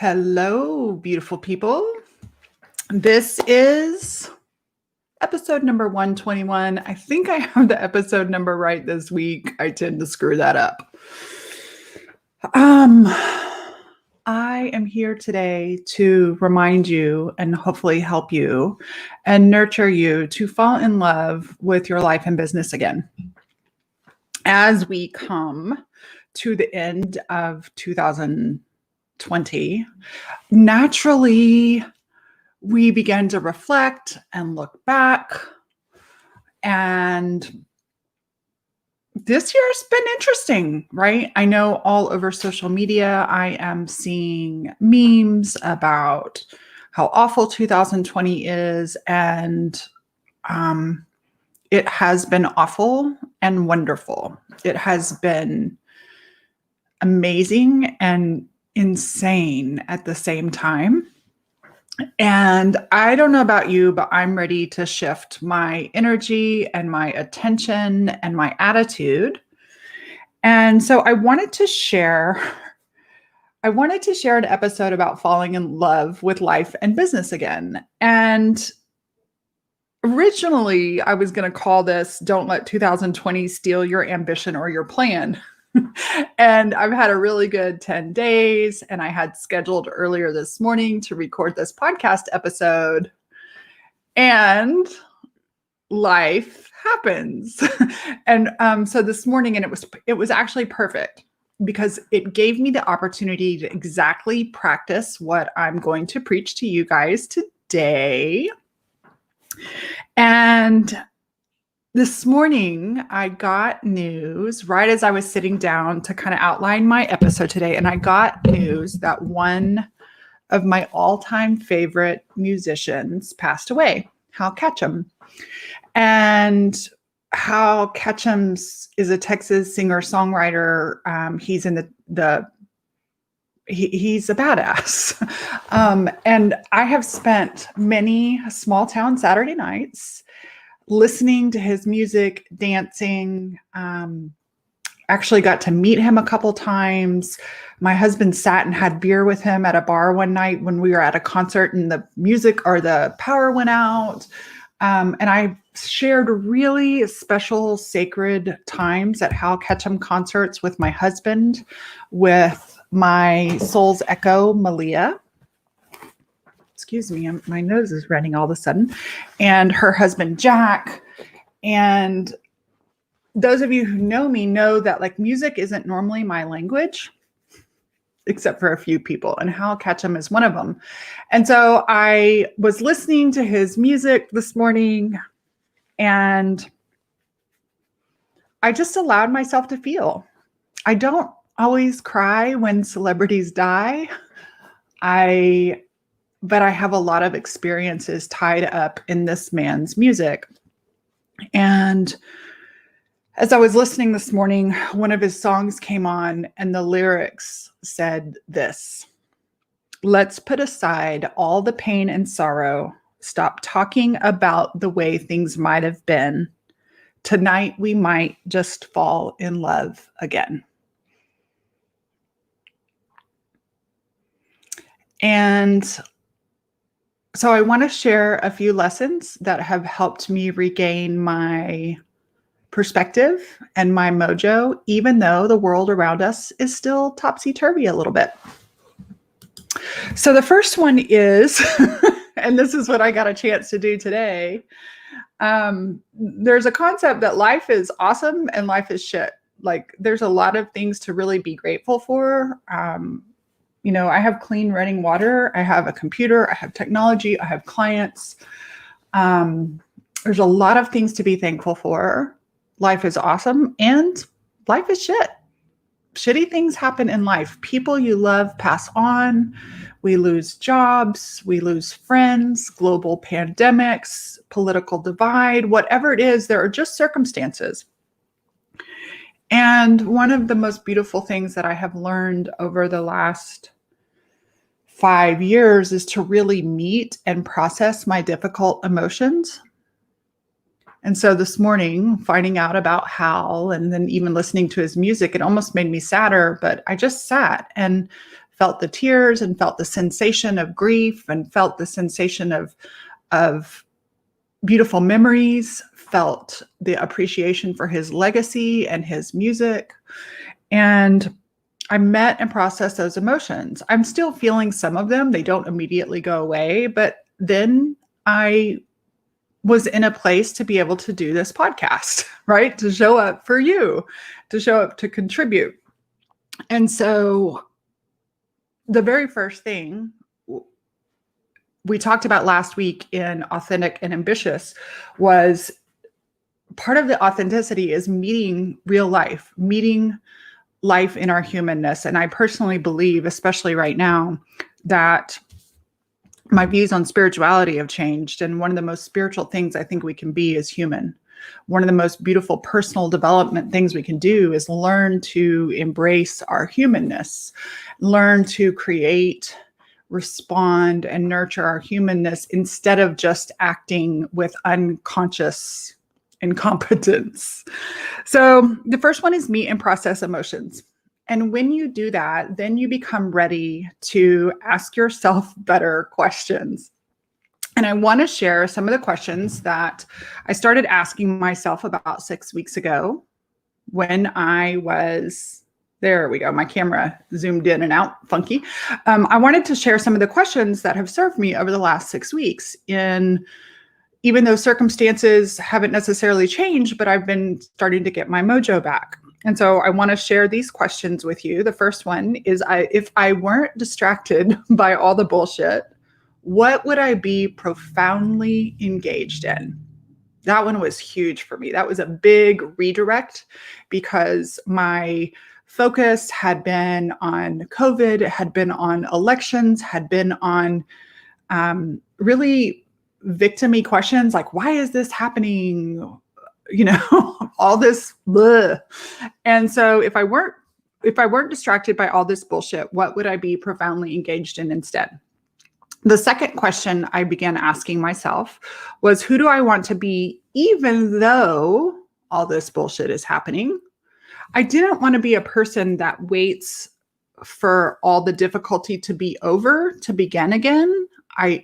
Hello, beautiful people. This is episode number 121. I think I have the episode number right this week. I tend to screw that up. I am here today to remind you and hopefully help you and nurture you to fall in love with your life and business again. As we come to the end of 2020, naturally, we began to reflect and look back. And this year's been interesting, right? I know all over social media, I am seeing memes about how awful 2020 is. And it has been awful and wonderful. It has been amazing and insane at the same time. And I don't know about you, but I'm ready to shift my energy and my attention and my attitude. And so I wanted to share an episode about falling in love with life and business again. And originally I was going to call this "Don't Let 2020 Steal Your Ambition or Your Plan." And I've had a really good 10 days, and I had scheduled earlier this morning to record this podcast episode, and life happens. And so this morning, and it was actually perfect because it gave me the opportunity to exactly practice what I'm going to preach to you guys today. And this morning, I got news right as I was sitting down to kind of outline my episode today. And I got news that one of my all-time favorite musicians passed away, Hal Ketchum. And Hal Ketchum is a Texas singer-songwriter. He's in he's a badass. And I have spent many small town Saturday nights listening to his music, dancing. Actually got to meet him a couple times. My husband sat and had beer with him at a bar one night when we were at a concert and the music or the power went out. And I shared really special, sacred times at Hal Ketchum concerts with my husband, with my soul's echo, Malia. Excuse me, my nose is running all of a sudden, and her husband, Jack. And those of you who know me know that like music isn't normally my language, except for a few people, and Hal Ketchum is one of them. And so I was listening to his music this morning, and I just allowed myself to feel. I don't always cry when celebrities die. But I have a lot of experiences tied up in this man's music. And as I was listening this morning, one of his songs came on, and the lyrics said this: "Let's put aside all the pain and sorrow. Stop talking about the way things might have been. Tonight we might just fall in love again." And so I want to share a few lessons that have helped me regain my perspective and my mojo, even though the world around us is still topsy-turvy a little bit. So the first one is, and this is what I got a chance to do today, there's a concept that life is awesome and life is shit. Like there's a lot of things to really be grateful for. I have clean running water. I have a computer. I have technology. I have clients. There's a lot of things to be thankful for. Life is awesome and life is shit. Shitty things happen in life. People you love pass on. We lose jobs. We lose friends, global pandemics, political divide, whatever it is, there are just circumstances. And one of the most beautiful things that I have learned over the last 5 years is to really meet and process my difficult emotions. And so this morning, finding out about Hal and then even listening to his music, it almost made me sadder, but I just sat and felt the tears and felt the sensation of grief and felt the sensation of beautiful memories, felt the appreciation for his legacy and his music. And I met and processed those emotions. I'm still feeling some of them. They don't immediately go away, but then I was in a place to be able to do this podcast, right? To show up for you, to show up to contribute. And so the very first thing we talked about last week in Authentic and Ambitious was part of the authenticity is meeting real life, meeting life in our humanness. And I personally believe, especially right now, that my views on spirituality have changed. And one of the most spiritual things I think we can be is human. One of the most beautiful personal development things we can do is learn to embrace our humanness, learn to create, respond, and nurture our humanness instead of just acting with unconscious incompetence. So the first one is meet and process emotions. And when you do that, then you become ready to ask yourself better questions. And I want to share some of the questions that I started asking myself about 6 weeks ago when I was, there we go, my camera zoomed in and out, funky. I wanted to share some of the questions that have served me over the last 6 weeks even though circumstances haven't necessarily changed, but I've been starting to get my mojo back. And so I want to share these questions with you. The first one is, if I weren't distracted by all the bullshit, what would I be profoundly engaged in? That one was huge for me. That was a big redirect because my focus had been on COVID, had been on elections, had been on really victim-y questions like, why is this happening? All this bleh. And so if I weren't distracted by all this bullshit, what would I be profoundly engaged in instead? The second question I began asking myself was, who do I want to be even though all this bullshit is happening? I didn't want to be a person that waits for all the difficulty to be over to begin again,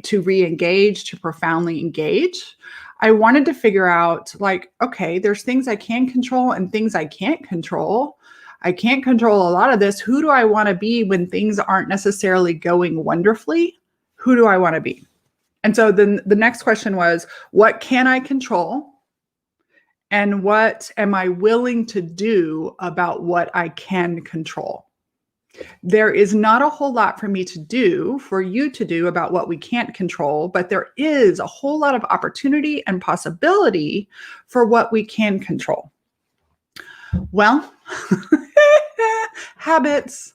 to re-engage, to profoundly engage. I wanted to figure out, okay, there's things I can control and things I can't control. I can't control a lot of this. Who do I want to be when things aren't necessarily going wonderfully? Who do I want to be? And so then the next question was, what can I control? And what am I willing to do about what I can control? There is not a whole lot for me to do, for you to do about what we can't control, but there is a whole lot of opportunity and possibility for what we can control. Well, habits,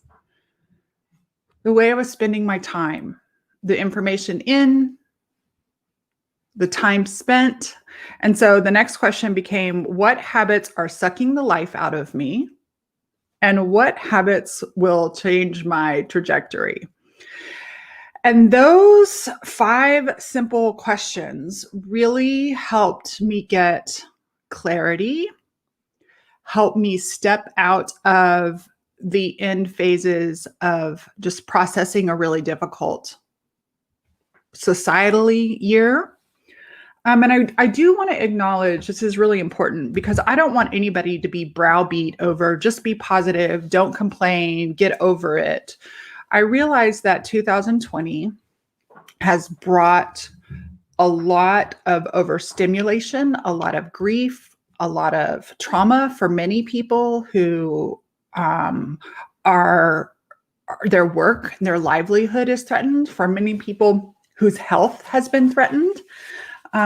the way I was spending my time, the information in, the time spent. And so the next question became, what habits are sucking the life out of me? And what habits will change my trajectory? And those 5 simple questions really helped me get clarity, helped me step out of the end phases of just processing a really difficult societally year. And I do want to acknowledge, this is really important because I don't want anybody to be browbeat over, just be positive, don't complain, get over it. I realize that 2020 has brought a lot of overstimulation, a lot of grief, a lot of trauma for many people who their work, their livelihood is threatened, for many people whose health has been threatened.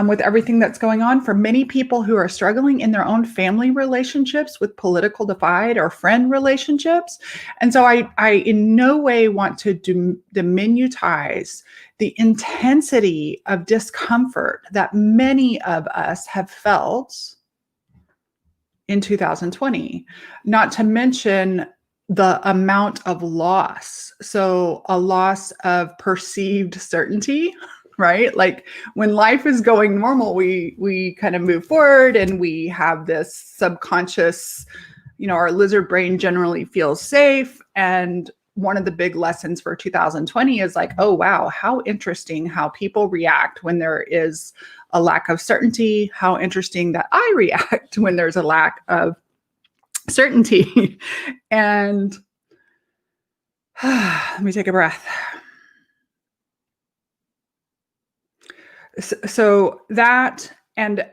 With everything that's going on, for many people who are struggling in their own family relationships with political divide or friend relationships. And so I in no way want to diminutize the intensity of discomfort that many of us have felt in 2020, not to mention the amount of loss. So a loss of perceived certainty, right? Like when life is going normal, we kind of move forward and we have this subconscious, our lizard brain generally feels safe. And one of the big lessons for 2020 is like, oh, wow, how interesting how people react when there is a lack of certainty, how interesting that I react when there's a lack of certainty. And let me take a breath. So that, and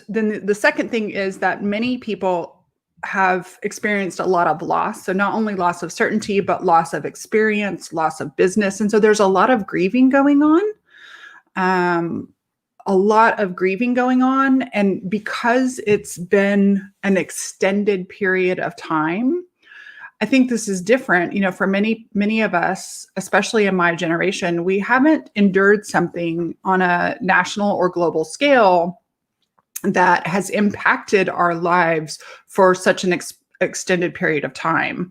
then the second thing is that many people have experienced a lot of loss. So not only loss of certainty, but loss of experience, loss of business. And so there's a lot of grieving going on. A lot of grieving going on. And because it's been an extended period of time, I think this is different. You know, for many of us, especially in my generation, we haven't endured something on a national or global scale that has impacted our lives for such an extended period of time.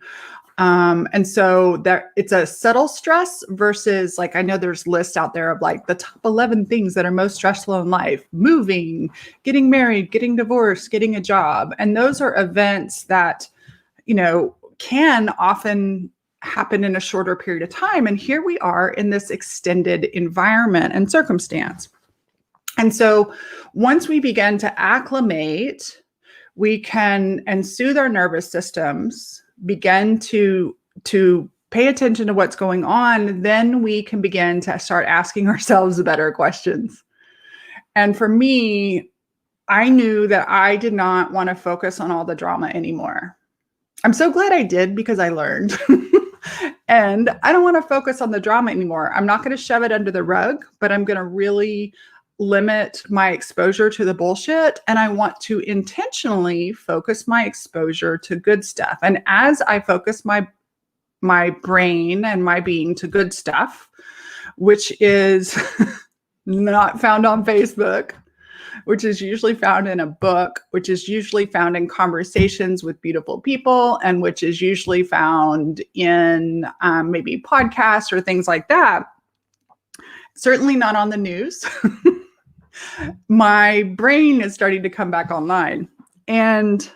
And so that it's a subtle stress versus, like, I know there's lists out there of like the top 11 things that are most stressful in life: moving, getting married, getting divorced, getting a job. And those are events that, you know, can often happen in a shorter period of time. And here we are in this extended environment and circumstance. And so once we begin to acclimate, we can, and soothe our nervous systems, begin to pay attention to what's going on, then we can begin to start asking ourselves better questions. And for me, I knew that I did not want to focus on all the drama anymore. I'm so glad I did, because I learned. And I don't want to focus on the drama anymore. I'm not going to shove it under the rug, but I'm going to really limit my exposure to the bullshit. And I want to intentionally focus my exposure to good stuff. And as I focus my brain and my being to good stuff, which is not found on Facebook, which is usually found in a book, which is usually found in conversations with beautiful people, and which is usually found in maybe podcasts or things like that. Certainly not on the news. My brain is starting to come back online, and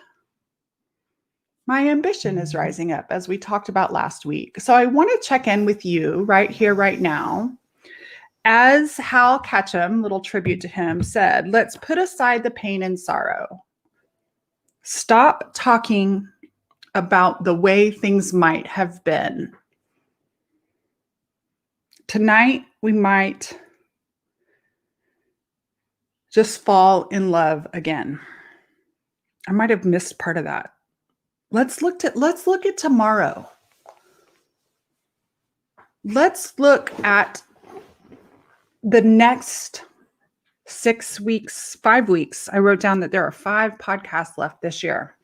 my ambition is rising up, as we talked about last week. So I want to check in with you right here, right now. As Hal Ketchum, little tribute to him, said, let's put aside the pain and sorrow. Stop talking about the way things might have been. Tonight, we might just fall in love again. I might have missed part of that. Let's look at tomorrow. Let's look at the next 6 weeks, 5 weeks. I wrote down that there are 5 podcasts left this year.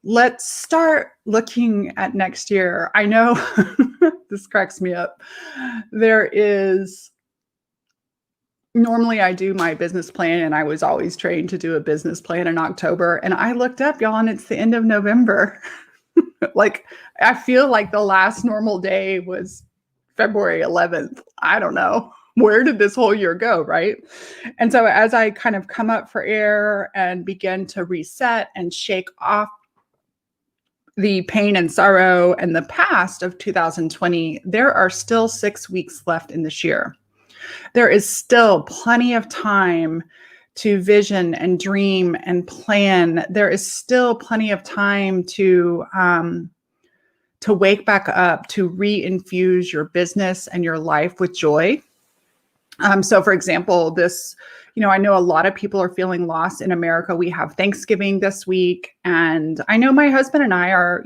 Let's start looking at next year. I know this cracks me up. Normally I do my business plan, and I was always trained to do a business plan in October. And I looked up, y'all, and it's the end of November. Like, I feel like the last normal day was February 11th. I don't know. Where did this whole year go, right? And so as I kind of come up for air and begin to reset and shake off the pain and sorrow and the past of 2020, there are still 6 weeks left in this year. There is still plenty of time to vision and dream and plan. There is still plenty of time to wake back up, to re-infuse your business and your life with joy. So for example, I know a lot of people are feeling lost in America. We have Thanksgiving this week, and I know my husband and I are,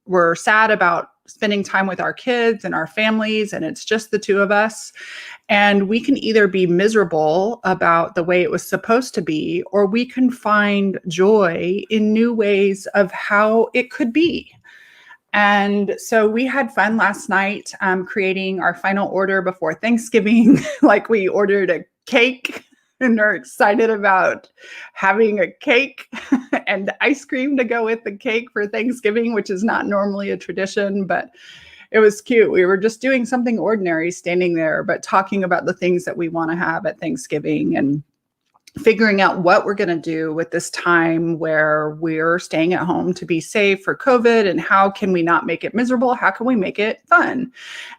we're sad about spending time with our kids and our families, and it's just the two of us. And we can either be miserable about the way it was supposed to be, or we can find joy in new ways of how it could be. And so we had fun last night creating our final order before Thanksgiving. Like, we ordered a cake and are excited about having a cake and ice cream to go with the cake for Thanksgiving, which is not normally a tradition, but it was cute. We were just doing something ordinary, standing there, but talking about the things that we want to have at Thanksgiving. And figuring out what we're going to do with this time where we're staying at home to be safe for COVID, and how can we not make it miserable? How can we make it fun?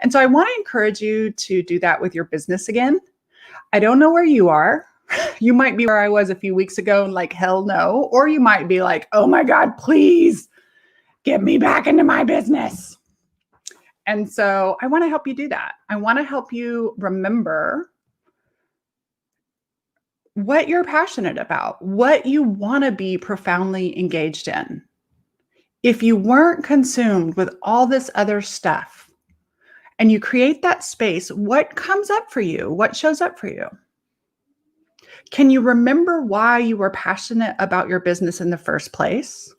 And so I want to encourage you to do that with your business again. I don't know where you are. You might be where I was a few weeks ago and like, hell no. Or you might be like, oh my God, please get me back into my business. And so I want to help you do that. I want to help you remember what you're passionate about, what you want to be profoundly engaged in. If you weren't consumed with all this other stuff and you create that space, what comes up for you? What shows up for you? Can you remember why you were passionate about your business in the first place?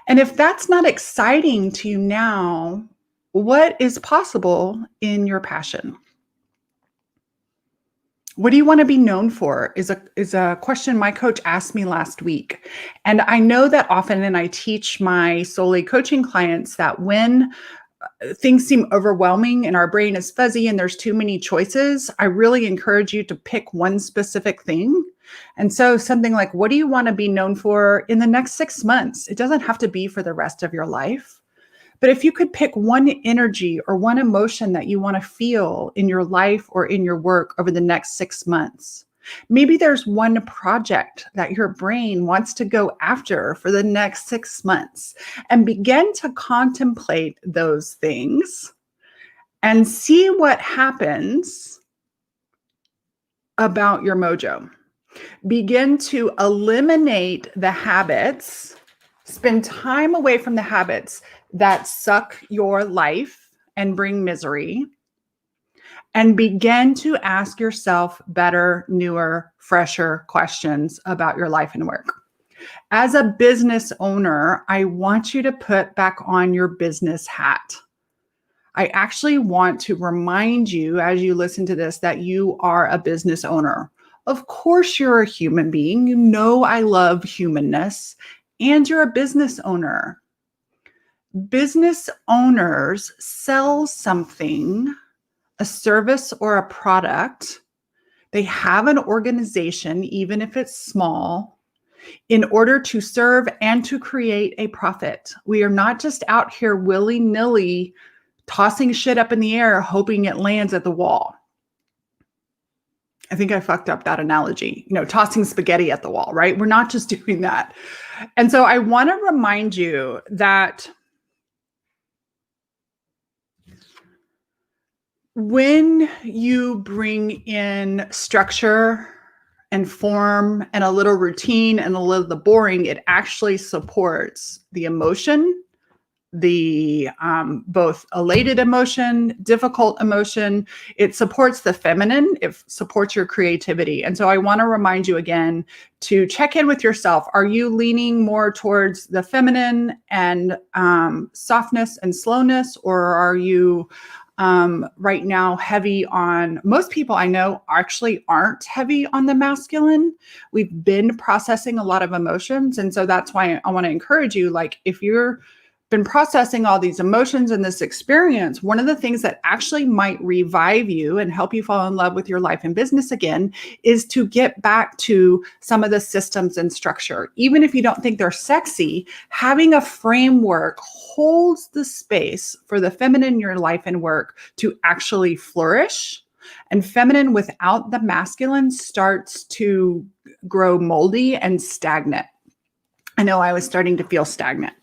And if that's not exciting to you now, what is possible in your passion? What do you want to be known for is a question my coach asked me last week. And I know that often, and I teach my Soul Age coaching clients that when things seem overwhelming and our brain is fuzzy and there's too many choices, I really encourage you to pick one specific thing. And so something like, what do you want to be known for in the next 6 months? It doesn't have to be for the rest of your life. But if you could pick one energy or one emotion that you want to feel in your life or in your work over the next 6 months, maybe there's one project that your brain wants to go after for the next 6 months, and begin to contemplate those things and see what happens about your mojo. Begin to eliminate the habits, spend time away from the habits that suck your life and bring misery, and begin to ask yourself better, newer, fresher questions about your life and work. As a business owner, I want you to put back on your business hat. I actually want to remind you as you listen to this that you are a business owner. Of course, you're a human being. You know I love humanness, and you're a business owner. Business owners sell something, a service or a product. They have an organization, even if it's small, in order to serve and to create a profit. We are not just out here willy-nilly tossing shit up in the air, hoping it lands at the wall. I think I fucked up that analogy, tossing spaghetti at the wall, right? We're not just doing that. And so I want to remind you that when you bring in structure and form and a little routine and a little the boring, it actually supports the emotion, the both elated emotion, difficult emotion. It supports the feminine. It supports your creativity. And so I want to remind you again to check in with yourself. Are you leaning more towards the feminine and softness and slowness, or are you right now heavy on? Most people I know actually aren't heavy on the masculine. We've been processing a lot of emotions. And so that's why I want to encourage you, like, if you're been processing all these emotions and this experience, one of the things that actually might revive you and help you fall in love with your life and business again is to get back to some of the systems and structure. Even if you don't think they're sexy, having a framework holds the space for the feminine in your life and work to actually flourish. And feminine without the masculine starts to grow moldy and stagnant. I know I was starting to feel stagnant.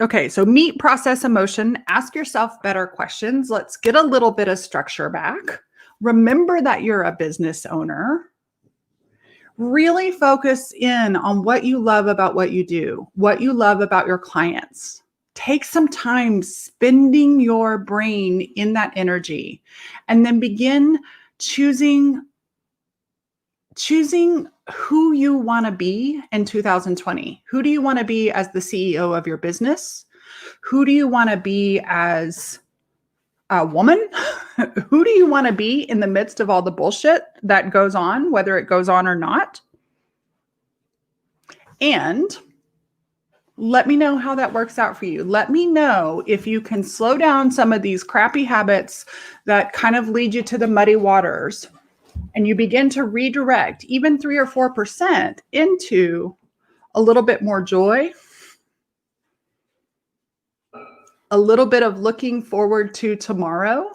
Okay, so meet, process, emotion. Ask yourself better questions. Let's get a little bit of structure back. Remember that you're a business owner. Really focus in on what you love about what you do, what you love about your clients. Take some time spending your brain in that energy, and then begin choosing who you want to be in 2020. Who do you want to be as the CEO of your business? Who do you want to be as a woman? Who do you want to be in the midst of all the bullshit that goes on, whether it goes on or not? And let me know how that works out for you. Let me know if you can slow down some of these crappy habits that kind of lead you to the muddy waters, and you begin to redirect even 3 or 4% into a little bit more joy, a little bit of looking forward to tomorrow.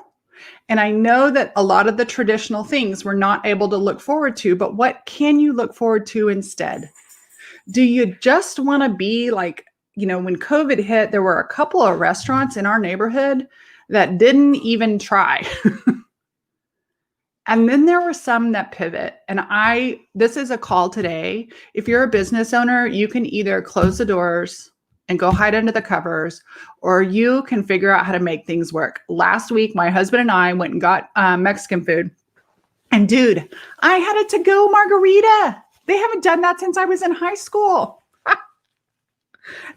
And I know that a lot of the traditional things we're not able to look forward to, but what can you look forward to instead? Do you just want to be like, when COVID hit, there were a couple of restaurants in our neighborhood that didn't even try. And then there were some that pivot. And this is a call today. If you're a business owner, you can either close the doors and go hide under the covers, or you can figure out how to make things work. Last week, my husband and I went and got Mexican food. And dude, I had a to-go margarita. They haven't done that since I was in high school.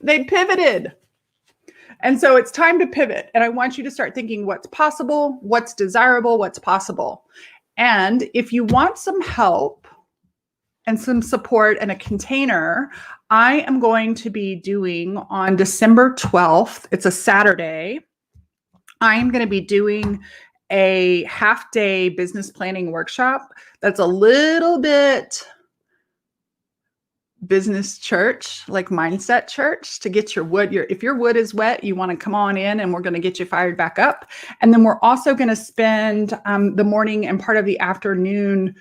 They pivoted. And so it's time to pivot. And I want you to start thinking what's possible, what's desirable, what's possible. And if you want some help and some support and a container, I am going to be doing on December 12th, it's a Saturday, I am going to be doing a half-day business planning workshop that's a little bit business church, like mindset church, to get your wood. If your wood is wet, you want to come on in and we're going to get you fired back up. And then we're also going to spend the morning and part of the afternoon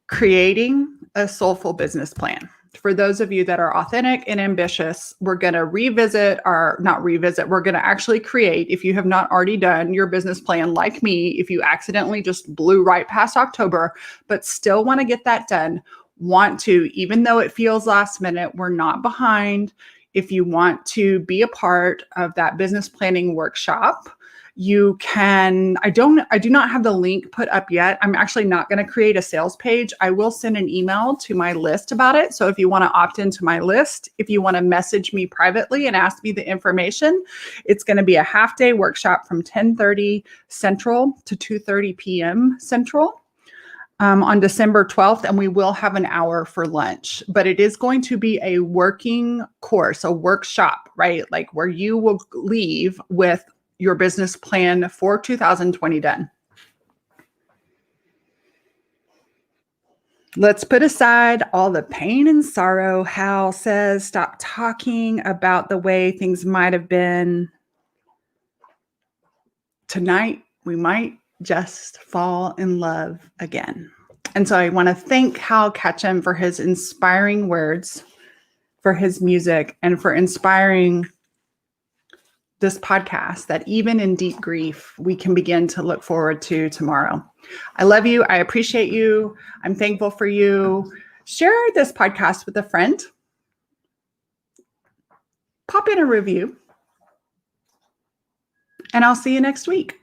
creating a soulful business plan. For those of you that are authentic and ambitious, we're going to we're going to actually create, if you have not already done your business plan like me, if you accidentally just blew right past October, but still want to get that done, even though it feels last minute, we're not behind. If you want to be a part of that business planning workshop, you can. I do not have the link put up yet. I'm actually not going to create a sales page. I will send an email to my list about it. So if you want to opt into my list, if you want to message me privately and ask me the information, it's going to be a half-day workshop from 10:30 Central to 2:30 p.m. Central. On December 12th, and we will have an hour for lunch, but it is going to be a working course, a workshop, right? Like where you will leave with your business plan for 2020 done. Let's put aside all the pain and sorrow. Hal says, stop talking about the way things might have been. Tonight, we might just fall in love again. And so I want to thank Hal Ketchum for his inspiring words, for his music, and for inspiring this podcast that even in deep grief, we can begin to look forward to tomorrow. I love you. I appreciate you. I'm thankful for you. Share this podcast with a friend. Pop in a review. And I'll see you next week.